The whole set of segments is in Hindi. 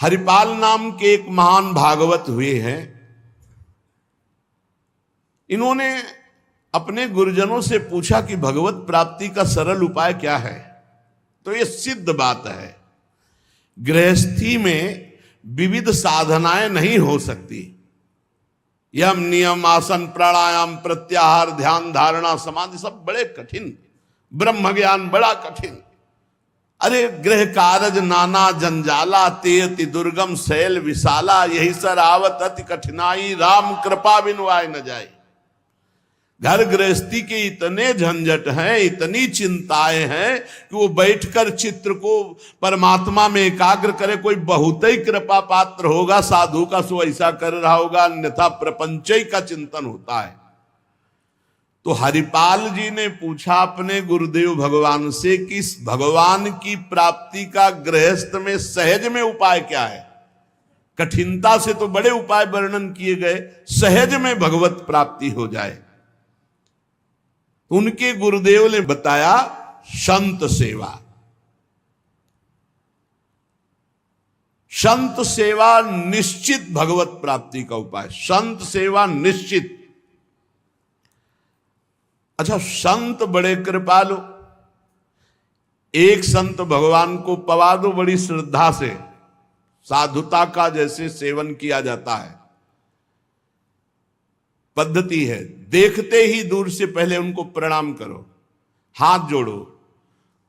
हरिपाल नाम के एक महान भागवत हुए हैं। इन्होंने अपने गुरुजनों से पूछा कि भगवत प्राप्ति का सरल उपाय क्या है। तो ये सिद्ध बात है, गृहस्थी में विविध साधनाएं नहीं हो सकती। यम नियम आसन प्राणायाम प्रत्याहार ध्यान धारणा समाधि सब बड़े कठिन, ब्रह्म ज्ञान बड़ा कठिन। अरे गृह कारज नाना जंजाला तेयति दुर्गम शैल विशाला, यही सर आवत अति कठिनाई राम कृपा बिनु आए न जाए। घर गृहस्थी के इतने झंझट हैं, इतनी चिंताएं हैं कि वो बैठकर चित्र को परमात्मा में एकाग्र करे। कोई बहुत ही कृपा पात्र होगा साधु का, सो ऐसा कर रहा होगा, अन्यथा प्रपंच का चिंतन होता है। तो हरिपाल जी ने पूछा अपने गुरुदेव भगवान से कि भगवान की प्राप्ति का गृहस्थ में सहज में उपाय क्या है। कठिनता से तो बड़े उपाय वर्णन किए गए, सहज में भगवत प्राप्ति हो जाए। उनके गुरुदेव ने बताया संत सेवा। संत सेवा निश्चित भगवत प्राप्ति का उपाय, संत सेवा निश्चित। अच्छा, संत बड़े कृपालु, एक संत भगवान को पवा दो बड़ी श्रद्धा से, साधुता का जैसे सेवन किया जाता है, पद्धति है। देखते ही दूर से पहले उनको प्रणाम करो, हाथ जोड़ो,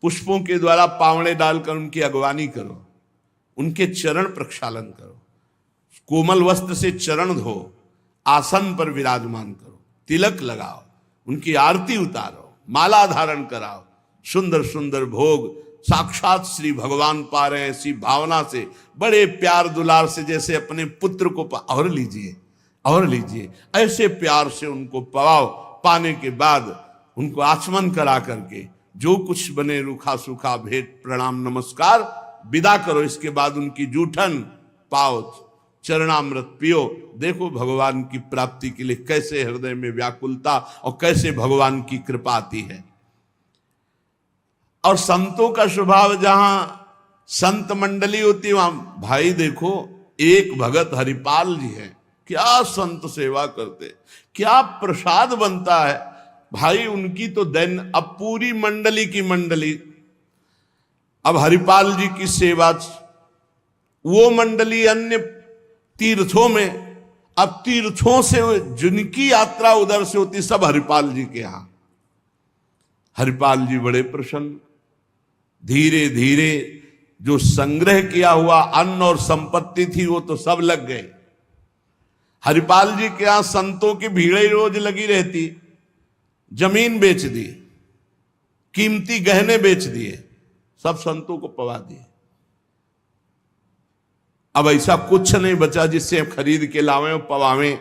पुष्पों के द्वारा पावड़े डालकर उनकी अगवानी करो, उनके चरण प्रक्षालन करो, कोमल वस्त्र से चरण धो, आसन पर विराजमान करो, तिलक लगाओ, उनकी आरती उतारो, माला धारण कराओ, सुंदर सुंदर भोग साक्षात श्री भगवान पा रहे हैं ऐसी भावना से, बड़े प्यार दुलार से, जैसे अपने पुत्र को और लीजिए और लीजिए, ऐसे प्यार से उनको पवाओ। पाने के बाद उनको आचमन करा करके जो कुछ बने रूखा सूखा भेंट प्रणाम नमस्कार विदा करो। इसके बाद उनकी जूठन पाओ, चरणामृत पियो। देखो भगवान की प्राप्ति के लिए कैसे हृदय में व्याकुलता और कैसे भगवान की कृपा आती है। और संतों का स्वभाव, जहां संत मंडली होती है वहां, भाई देखो एक भगत हरिपाल जी है, क्या संत सेवा करते, क्या प्रसाद बनता है भाई उनकी तो दैन। अब पूरी मंडली की मंडली, अब हरिपाल जी की सेवा, वो मंडली अन्य तीर्थों में, अब तीर्थों से जिनकी यात्रा उधर से होती सब हरिपाल जी के यहां। हरिपाल जी बड़े प्रसन्न, धीरे धीरे जो संग्रह किया हुआ अन्न और संपत्ति थी वो तो सब लग गए। हरिपाल जी के यहां संतों की भीड़ रोज लगी रहती, जमीन बेच दी, कीमती गहने बेच दिए, सब संतों को पवा दिए। अब ऐसा कुछ नहीं बचा जिससे खरीद के लावें और पवावें।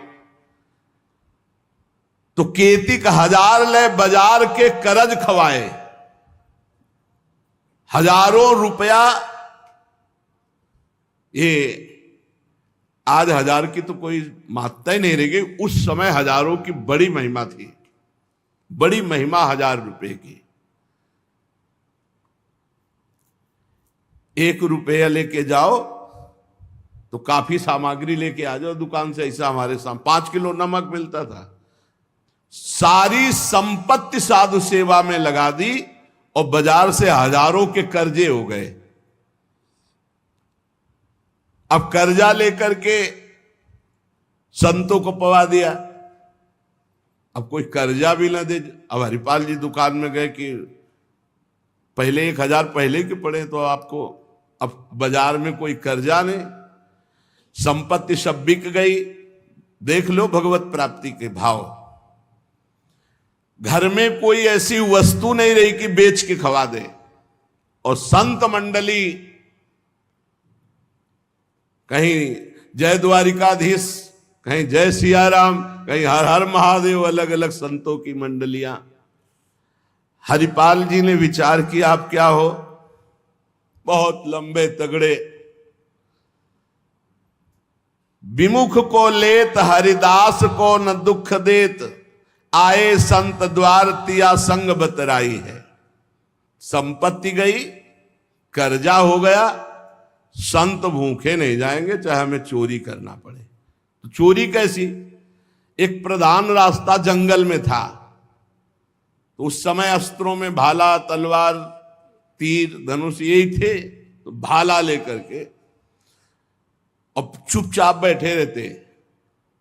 तो केतिक 1000 ले बाजार के करज खवाए, हजारों रुपया। ये आज 1000 की तो कोई मात्रा ही नहीं रह गई, उस समय हजारों की बड़ी महिमा थी, बड़ी महिमा 1000 रुपए की। 1 रुपया लेके जाओ तो काफी सामग्री लेके आ जाओ दुकान से। ऐसा हमारे सामने 5 किलो नमक मिलता था। सारी संपत्ति साधु सेवा में लगा दी और बाजार से हजारों के कर्जे हो गए। अब कर्जा लेकर के संतों को पवा दिया। अब कोई कर्जा भी ना दे। अब हरिपाल जी दुकान में गए कि पहले 1000 पहले के पड़े तो आपको, अब बाजार में कोई कर्जा नहीं, संपत्ति सब बिक गई। देख लो भगवत प्राप्ति के भाव। घर में कोई ऐसी वस्तु नहीं रही कि बेच के खवा दे। और संत मंडली, कहीं जय द्वारिकाधीश, कहीं जय सियाराम, कहीं हर हर महादेव, अलग अलग संतों की मंडलियां। हरिपाल जी ने विचार किया आप क्या हो, बहुत लंबे तगड़े। विमुख को लेत हरिदास को न दुख देत, आए संत द्वार तिया संग बतराई है। संपत्ति गई, कर्जा हो गया, संत भूखे नहीं जाएंगे चाहे हमें चोरी करना पड़े। तो चोरी कैसी? एक प्रधान रास्ता जंगल में था, तो उस समय अस्त्रों में भाला, तलवार, तीर, धनुष यही थे। तो भाला लेकर के अब चुपचाप बैठे रहते,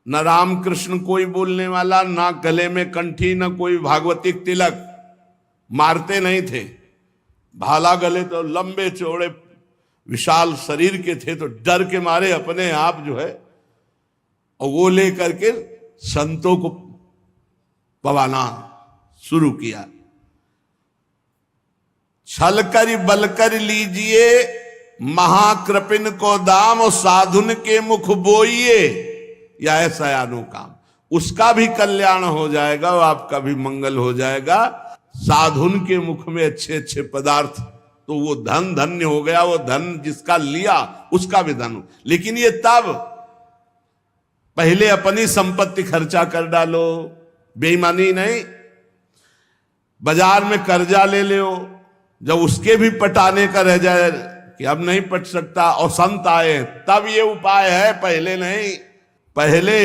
न राम कृष्ण कोई बोलने वाला, ना गले में कंठी, न कोई भागवतिक तिलक, मारते नहीं थे। भाला गले तो लंबे चौड़े विशाल शरीर के थे, तो डर के मारे अपने आप जो है और वो लेकर के संतों को पवाना शुरू किया। छल कर बल कर लीजिए महाकृपिन को दाम, और साधुन के मुख बोइए या ऐसा अनुकाम। उसका भी कल्याण हो जाएगा और आपका भी मंगल हो जाएगा। साधुन के मुख में अच्छे अच्छे पदार्थ, तो वो धन धन्य हो गया। वो धन जिसका लिया उसका भी धन। लेकिन ये तब, पहले अपनी संपत्ति खर्चा कर डालो, बेईमानी नहीं। बाजार में कर्जा ले लो, जब उसके भी पटाने का रह जाए कि अब नहीं पट सकता और संत आए, तब ये उपाय है, पहले नहीं। पहले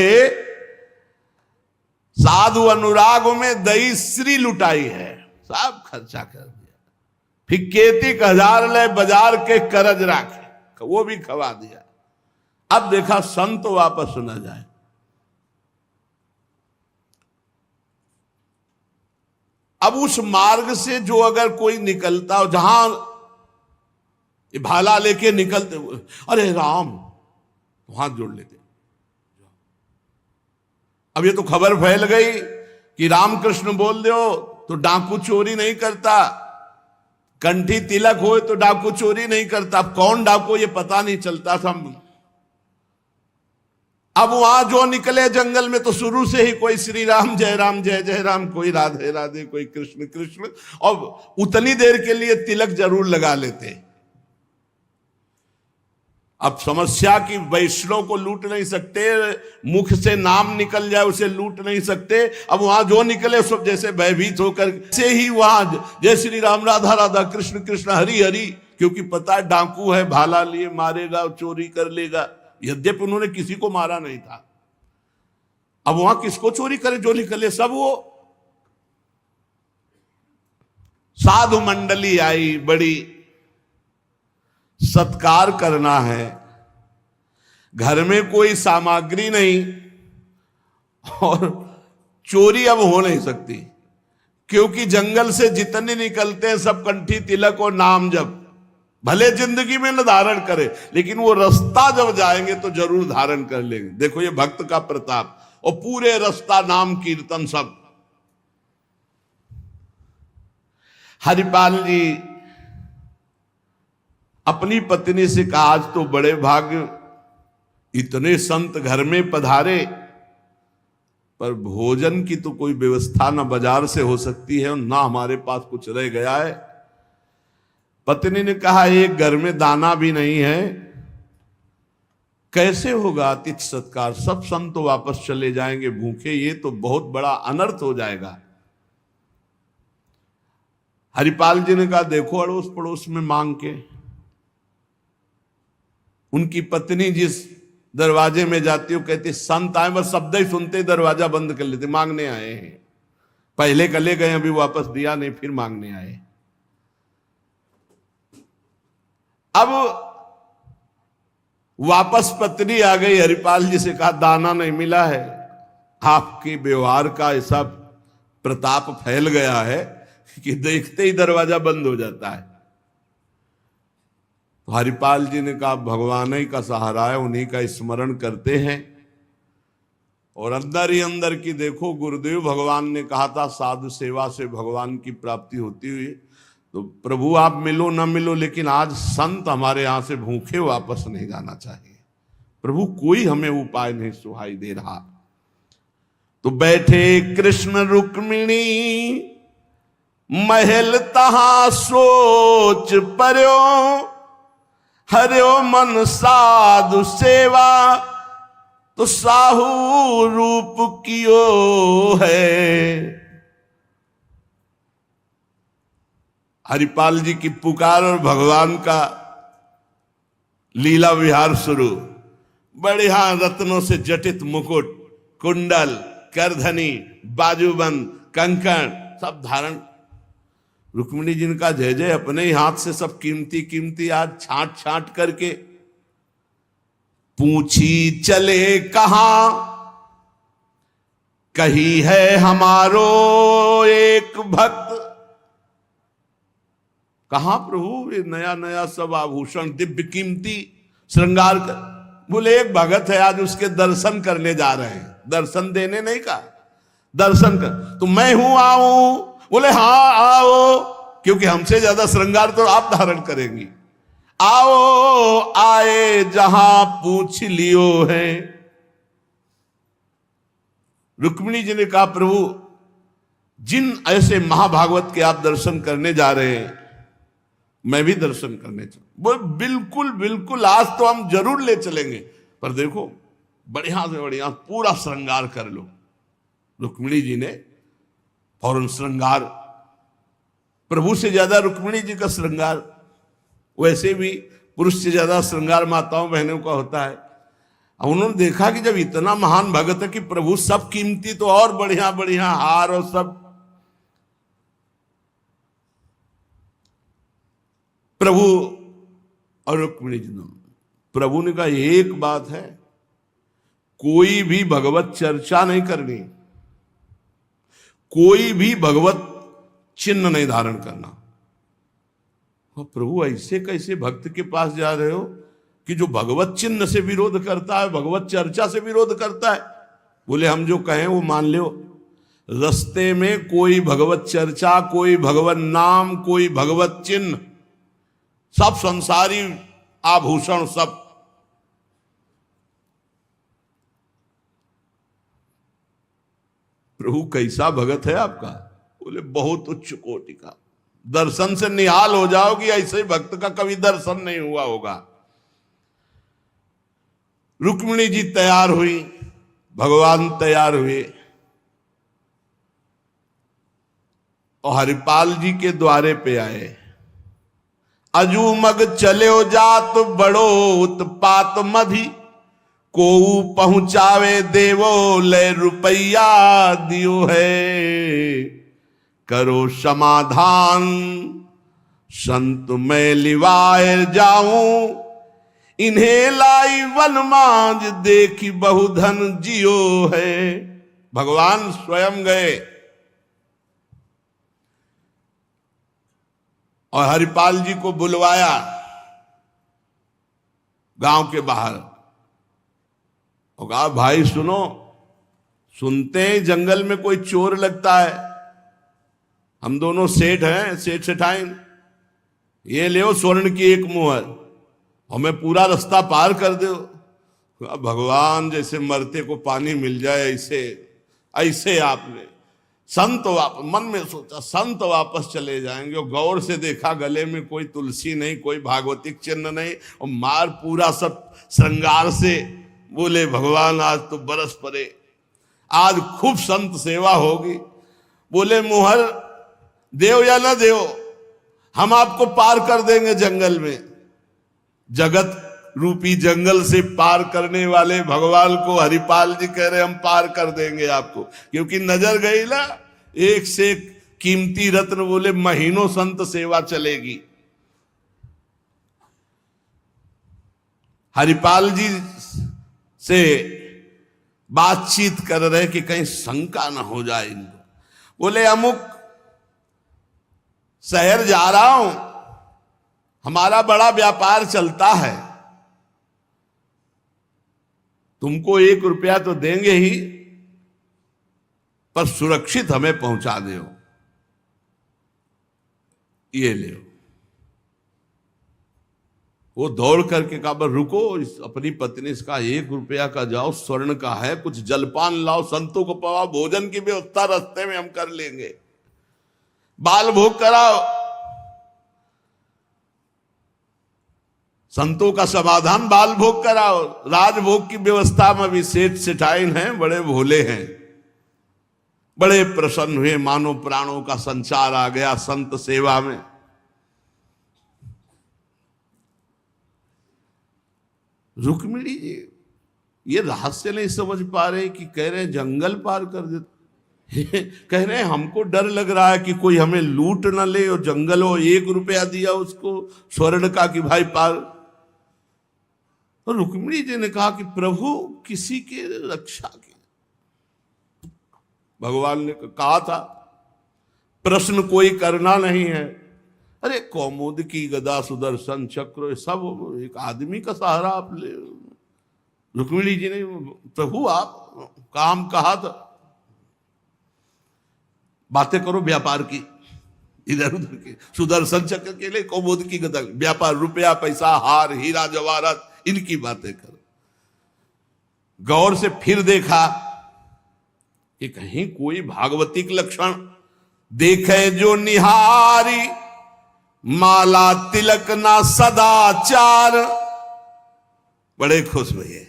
साधु अनुराग में दही श्री लुटाई है, सब खर्चा कर दिया। फिर केतिक 1000 ले बाजार के करज राखे, वो भी खवा दिया। अब देखा संत वापस न जाए। अब उस मार्ग से जो अगर कोई निकलता हो, जहां भाला लेके निकलते, अरे राम, तो हाथ जोड़ लेते। अब ये तो खबर फैल गई कि रामकृष्ण बोल दो तो डाकू चोरी नहीं करता, कंठी तिलक हो तो डाकू चोरी नहीं करता। अब कौन डाकू ये पता नहीं चलता था। अब वहां जो निकले जंगल में, तो शुरू से ही कोई श्री राम जय जय राम, कोई राधे राधे, कोई कृष्ण कृष्ण, और उतनी देर के लिए तिलक जरूर लगा लेते। अब समस्या की वैष्णव को लूट नहीं सकते, मुख से नाम निकल जाए उसे लूट नहीं सकते। अब वहां जो निकले सब जैसे भयभीत होकर से ही वहां जय श्री राम, राधा राधा, कृष्ण कृष्ण, हरि हरि, क्योंकि पता है डाकू है, भाला लिए मारेगा, चोरी कर लेगा। यद्यपि उन्होंने किसी को मारा नहीं था। अब वहां किसको चोरी करे? जो निकले सब वो। साधु मंडली आई, बड़ी सत्कार करना है, घर में कोई सामग्री नहीं और चोरी अब हो नहीं सकती, क्योंकि जंगल से जितने निकलते हैं सब कंठी तिलक और नाम जप। भले जिंदगी में न धारण करे, लेकिन वो रास्ता जब जाएंगे तो जरूर धारण कर लेंगे। देखो ये भक्त का प्रताप, और पूरे रास्ता नाम कीर्तन सब। हरिपाल जी अपनी पत्नी से कहा, आज तो बड़े भाग्य, इतने संत घर में पधारे, पर भोजन की तो कोई व्यवस्था ना बाजार से हो सकती है और ना हमारे पास कुछ रह गया है। पत्नी ने कहा, एक घर में दाना भी नहीं है, कैसे होगा अतिथि सत्कार? सब संत तो वापस चले जाएंगे भूखे, ये तो बहुत बड़ा अनर्थ हो जाएगा। हरिपाल जी ने कहा, देखो अड़ोस पड़ोस में मांग के। उनकी पत्नी जिस दरवाजे में जाती हो, कहती संत आए, बस शब्द ही सुनते दरवाजा बंद कर लेते, मांगने आए हैं। पहले कले गए, अभी वापस दिया नहीं, फिर मांगने आए। अब वापस पत्नी आ गई, हरिपाल जी से कहा, दाना नहीं मिला है। आपके व्यवहार का ऐसा प्रताप फैल गया है कि देखते ही दरवाजा बंद हो जाता है। तो हरिपाल जी ने कहा, भगवान ही का सहारा है, उन्हीं का स्मरण करते हैं। और अंदर ही अंदर की देखो, गुरुदेव भगवान ने कहा था साधु सेवा से भगवान की प्राप्ति होती हुई। तो प्रभु आप मिलो ना मिलो, लेकिन आज संत हमारे यहां से भूखे वापस नहीं जाना चाहिए। प्रभु कोई हमें उपाय नहीं सुहाई दे रहा। तो बैठे कृष्ण रुक्मिणी महल तहां सोच पर्यो, हरियो मन साधु सेवा तो साहू रूप कियो है। हरिपाल जी की पुकार और भगवान का लीला विहार शुरू। बढ़िया रत्नों से जटित मुकुट, कुंडल, करधनी, बाजूबंद, कंकण सब धारण। रुक्मिणी जी का जय जय, अपने ही हाथ से सब कीमती कीमती आज छांट छांट करके। पूछी चले कहां, कही है हमारो एक भक्त। कहां प्रभु ये नया नया सब आभूषण दिव्य कीमती श्रृंगार कर। बोले एक भगत है, आज उसके दर्शन करने जा रहे हैं। दर्शन देने नहीं कहा, दर्शन कर। तो मैं हूं, आऊं? बोले हाँ आओ, क्योंकि हमसे ज्यादा श्रृंगार तो आप धारण करेंगी। आओ आए जहां पूछ लियो है। रुक्मिणी जी ने कहा प्रभु जिन ऐसे महाभागवत के आप दर्शन करने जा रहे हैं, मैं भी दर्शन करने चल। बोल बिल्कुल बिल्कुल, आज तो हम जरूर ले चलेंगे, पर देखो बढ़िया से बढ़िया पूरा श्रृंगार कर लो। रुक्मिणी जी ने फौरन श्रृंगार, प्रभु से ज्यादा रुक्मिणी जी का श्रृंगार। वैसे भी पुरुष से ज्यादा श्रृंगार माताओं बहनों का होता है। अब उन्होंने देखा कि जब इतना महान भगत है कि प्रभु सब कीमती, तो और बढ़िया बढ़िया हार और सब। प्रभु और रुक्मिणी जी, प्रभु ने कहा एक बात है, कोई भी भगवत चर्चा नहीं करनी, कोई भी भगवत चिन्ह नहीं धारण करना। प्रभु ऐसे कैसे भक्त के पास जा रहे हो कि जो भगवत चिन्ह से विरोध करता है, भगवत चर्चा से विरोध करता है? बोले हम जो कहें वो मान लो। रस्ते में कोई भगवत चर्चा, कोई भगवत नाम, कोई भगवत चिन्ह, सब संसारी आभूषण सब। प्रभु कैसा भगत है आपका? बोले बहुत उच्च कोटि का, दर्शन से निहाल हो जाओगी, ऐसे भक्त का कभी दर्शन नहीं हुआ होगा। रुक्मिणी जी तैयार हुई, भगवान तैयार हुए और हरिपाल जी के द्वारे पे आए। अजू मग चले जात बड़ो उत्पात मधि, को पहुंचावे देवो ले रुपया दियो है। करो समाधान संत मैं लिवाए जाऊं, इन्हें लाई वन मांझ देखी बहुधन जियो है। भगवान स्वयं गए और हरिपाल जी को बुलवाया गांव के बाहर और कहा भाई सुनो, सुनते हैं जंगल में कोई चोर लगता है, हम दोनों सेठ हैं, सेठ सेठाइन, ये ले स्वर्ण की एक मुहर, हमें पूरा रास्ता पार कर दो। भगवान जैसे मरते को पानी मिल जाए ऐसे ऐसे आपने संत मन में सोचा संत वापस चले जाएंगे। और गौर से देखा गले में कोई तुलसी नहीं, कोई भागवतिक चिन्ह नहीं, और मार पूरा सब श्रृंगार से। बोले भगवान आज तो बरस पड़े, आज खूब संत सेवा होगी। बोले मुहर देव या ना देव, हम आपको पार कर देंगे जंगल में। जगत रूपी जंगल से पार करने वाले भगवान को हरिपाल जी कह रहे हम पार कर देंगे आपको, क्योंकि नजर गई ना एक से एक कीमती रत्न। बोले महीनों संत सेवा चलेगी। हरिपाल जी से बातचीत कर रहे कि कहीं शंका ना हो जाए इनको। बोले अमुक शहर जा रहा हूं, हमारा बड़ा व्यापार चलता है, तुमको 1 रुपया तो देंगे ही, पर सुरक्षित हमें पहुंचा दो, ये ले। वो दौड़ करके कहा बस रुको, अपनी पत्नी से कहा 1 रुपया का जाओ, स्वर्ण का है, कुछ जलपान लाओ, संतों को पवाओ, भोजन की व्यवस्था रास्ते में हम कर लेंगे, बाल भोग कराओ, संतों का समाधान बाल भोग कराओ। राजभोग की व्यवस्था में भी सेठ सेठाइन हैं, बड़े भोले हैं, बड़े प्रसन्न हुए, मानो प्राणों का संचार आ गया संत सेवा में। रुक्मिणी जी ये रहस्य नहीं समझ पा रहे कि कह रहे जंगल पार कर देते, कह रहे हैं हमको डर लग रहा है कि कोई हमें लूट न ले, और जंगल हो 1 रुपया दिया उसको स्वर्ण का कि भाई पार। तो रुक्मिणी जी ने कहा कि प्रभु किसी के रक्षा की, भगवान ने कहा था प्रश्न कोई करना नहीं है। अरे कौमुद की गदा सुदर्शन चक्र सब एक आदमी का सहारा आप ले। रुक्मिणी जी ने प्रभु आप काम कहा था, बातें करो व्यापार की, इधर उधर की, सुदर्शन चक्र के लिए कौमुद की गदा, व्यापार, रुपया पैसा हार हीरा जवाहरात, इनकी बातें करो। गौर से फिर देखा कि कहीं कोई भागवतिक लक्षण देखे जो निहारी, माला तिलक ना सदाचार, बड़े खुश हुए।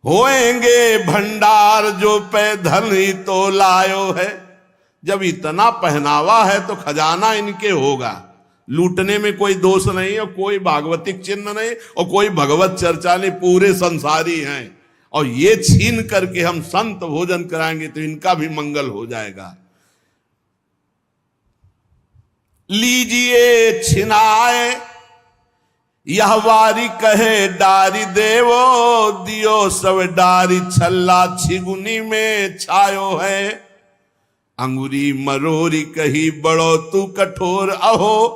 होएंगे भंडार जो पे धन ही तो लायो है। जब इतना पहनावा है तो खजाना इनके होगा, लूटने में कोई दोष नहीं और कोई भागवतिक चिन्ह नहीं और कोई भगवत चर्चा नहीं, पूरे संसारी हैं। और ये छीन करके हम संत भोजन कराएंगे तो इनका भी मंगल हो जाएगा। लीजिए छिनाए यह वारी कहे डारी देवो, दियो सब डारी छल्ला छिगुनी में छायो है। अंगुरी मरोरी कही बड़ो तू कठोर, अहो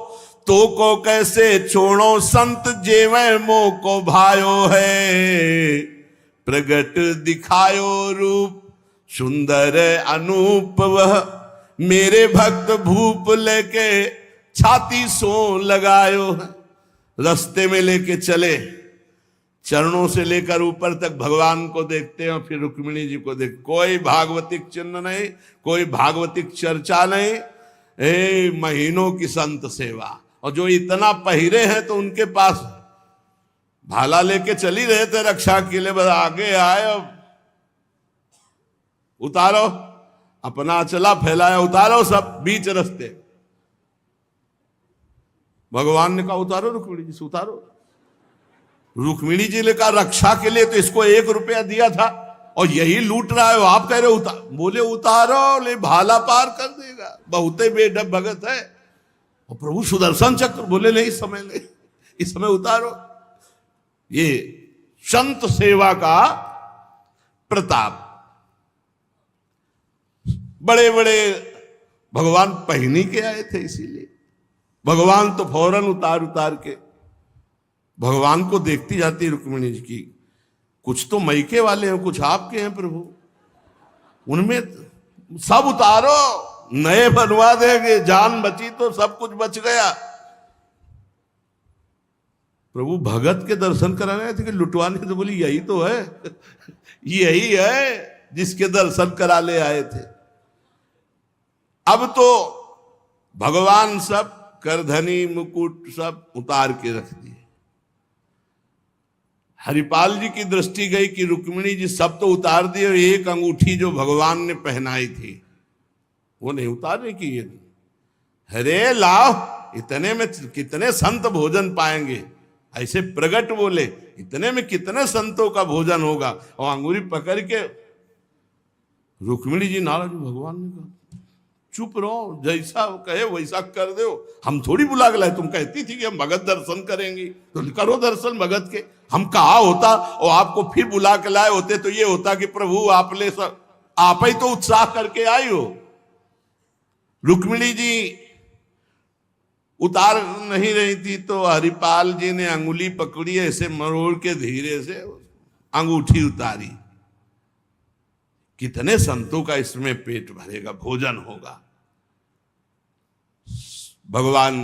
तो को कैसे छोड़ो संत जेवे मोह को भायो है। प्रगट दिखायो रूप सुंदर अनूप, वह मेरे भक्त भूप लेके छाती सो लगायो है। रास्ते में लेके चले, चरणों से लेकर ऊपर तक भगवान को देखते हैं और फिर रुक्मिणी जी को देख, कोई भागवतिक चिन्ह नहीं, कोई भागवतिक चर्चा नहीं, महीनों की संत सेवा। और जो इतना पहिरे हैं तो उनके पास भाला लेके चली रहे थे रक्षा के लिए, बस आगे आए और उतारो, अपना चला फैलाया, उतारो सब बीच रास्ते। भगवान ने कहा उतारो रुक्मिणी जी से, उतारो। रुक्मिणी जी ने कहा रक्षा के लिए तो इसको 1 रुपया दिया था और यही लूट रहा है, आप कह रहे उतार। बोले उतारो, ले भाला पार कर देगा, बहुते बेढब भगत है। और प्रभु सुदर्शन चक्र, बोले नहीं इस समय ले, इस समय उतारो। ये संत सेवा का प्रताप। बड़े बड़े भगवान पहनी के आए थे, इसीलिए भगवान तो फौरन उतार उतार के भगवान को देखती जाती रुक्मिणी जी की। कुछ तो मैके वाले हैं, कुछ आपके हैं प्रभु, उनमें सब उतारो, नए बनवा देंगे, जान बची तो सब कुछ बच गया। प्रभु भगत के दर्शन कराने थे कि लुटवाने, तो बोली यही तो है यही है जिसके दर्शन करा ले आए थे। अब तो भगवान सब करधनी मुकुट सब उतार के रख दिए। हरिपाल जी की दृष्टि गई कि रुक्मिणी जी सब तो उतार दिए, और एक अंगूठी जो भगवान ने पहनाई थी वो नहीं उतारने की। ये हरे लाओ, इतने में कितने संत भोजन पाएंगे। ऐसे प्रगट बोले, इतने में कितने संतों का भोजन होगा। और अंगूरी पकड़ के रुक्मिणी जी नाराज, भगवान ने कहा चुप रहो, जैसा कहे वैसा कर दो, हम थोड़ी बुला के लाए। तुम कहती थी कि हम भगत दर्शन करेंगे तो करो दर्शन भगत के। हम कहा होता और आपको फिर बुला के लाए होते तो ये होता कि प्रभु आप ले सब, आप ही तो उत्साह करके आई हो। रुक्मिणी जी उतार नहीं रही थी तो हरिपाल जी ने अंगुली पकड़ी, ऐसे मरोड़ के धीरे से अंगूठी उतारी। कितने संतों का इसमें पेट भरेगा, भोजन होगा। भगवान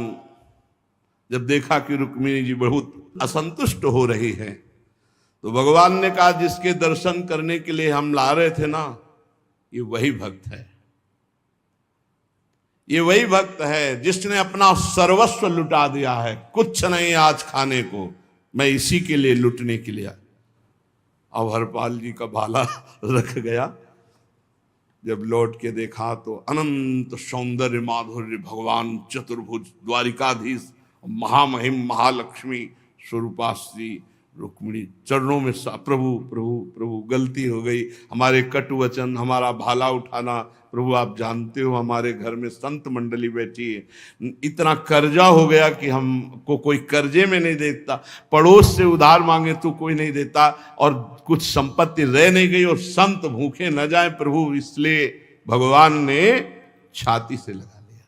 जब देखा कि रुक्मिणी जी बहुत असंतुष्ट हो रही है तो भगवान ने कहा जिसके दर्शन करने के लिए हम ला रहे थे ना, ये वही भक्त है, ये वही भक्त है जिसने अपना सर्वस्व लुटा दिया है। कुछ नहीं आज खाने को, मैं इसी के लिए लुटने के लिए। अब हरपाल जी का भाला रख गया। जब लौट के देखा तो अनंत सौंदर्य माधुर्य भगवान चतुर्भुज द्वारिकाधीश महामहिम महालक्ष्मी स्वरूपाश्री रुक्मिणी चरणों में प्रभु प्रभु प्रभु गलती हो गई, हमारे कटु वचन, हमारा भाला उठाना, प्रभु आप जानते हो हमारे घर में संत मंडली बैठी है, इतना कर्जा हो गया कि हमको कोई कर्जे में नहीं देता, पड़ोस से उधार मांगे तो कोई नहीं देता, और कुछ संपत्ति रह नहीं गई और संत भूखे न जाए प्रभु, इसलिए भगवान ने छाती से लगा लिया।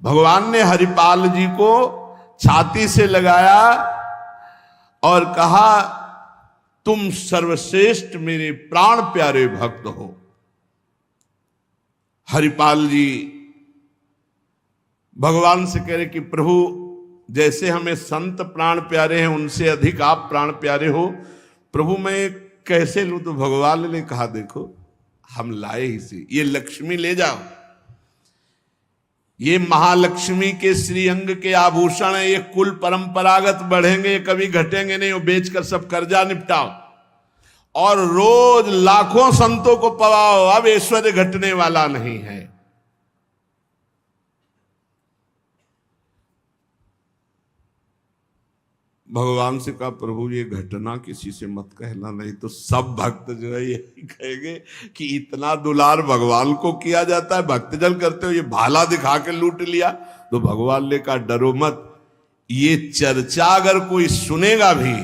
भगवान ने हरिपाल जी को छाती से लगाया और कहा तुम सर्वश्रेष्ठ मेरे प्राण प्यारे भक्त हो। हरिपाल जी भगवान से कह रहे कि प्रभु जैसे हमें संत प्राण प्यारे हैं उनसे अधिक आप प्राण प्यारे हो, प्रभु मैं कैसे लूं? तो भगवान ने कहा देखो हम लाए ही से, ये लक्ष्मी ले जाओ, ये महालक्ष्मी के श्रीअंग के आभूषण है, ये कुल परंपरागत बढ़ेंगे, ये कभी घटेंगे नहीं, वो बेचकर सब कर्जा निपटाओ और रोज लाखों संतों को पवाओ, अब ऐश्वर्य घटने वाला नहीं है। भगवान से कहा प्रभु ये घटना किसी से मत कहना, नहीं तो सब भक्त जो है यही कहेंगे कि इतना दुलार भगवान को किया जाता है, भक्तजन करते हो ये भाला दिखा के लूट लिया। तो भगवान ने कहा डरो मत, ये चर्चा अगर कोई सुनेगा भी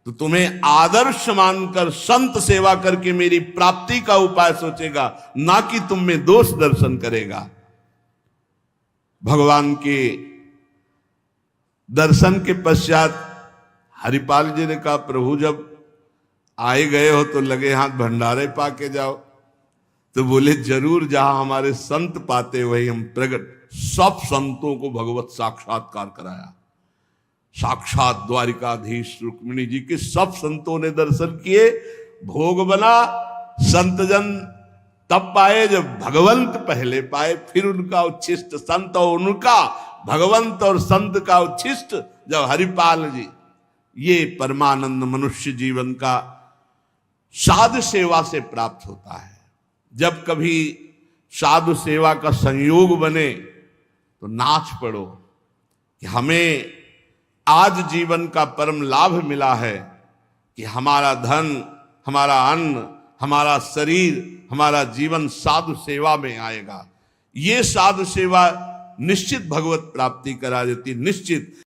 तो तुम्हें आदर्श मानकर संत सेवा करके मेरी प्राप्ति का उपाय सोचेगा, ना कि तुम में दोष दर्शन करेगा। भगवान के दर्शन के पश्चात हरिपाल जी ने कहा प्रभु जब आए गए हो तो लगे हाथ भंडारे पाके जाओ। तो बोले जरूर, जहां हमारे संत पाते वही हम प्रकट। सब संतों को भगवत साक्षात्कार कराया, साक्षात द्वारिकाधीश रुक्मिणी जी के सब संतों ने दर्शन किए, भोग बना। संतजन तब पाए जब भगवंत पहले पाए, फिर उनका उच्छिष्ट संत और उनका भगवंत और संत का उच्छिष्ट जब हरिपाल जी। ये परमानंद मनुष्य जीवन का साधु सेवा से प्राप्त होता है। जब कभी साधु सेवा का संयोग बने तो नाच पड़ो कि हमें आज जीवन का परम लाभ मिला है कि हमारा धन, हमारा अन्न, हमारा शरीर, हमारा जीवन साधु सेवा में आएगा। ये साधु सेवा निश्चित भगवत प्राप्ति करा देती, निश्चित।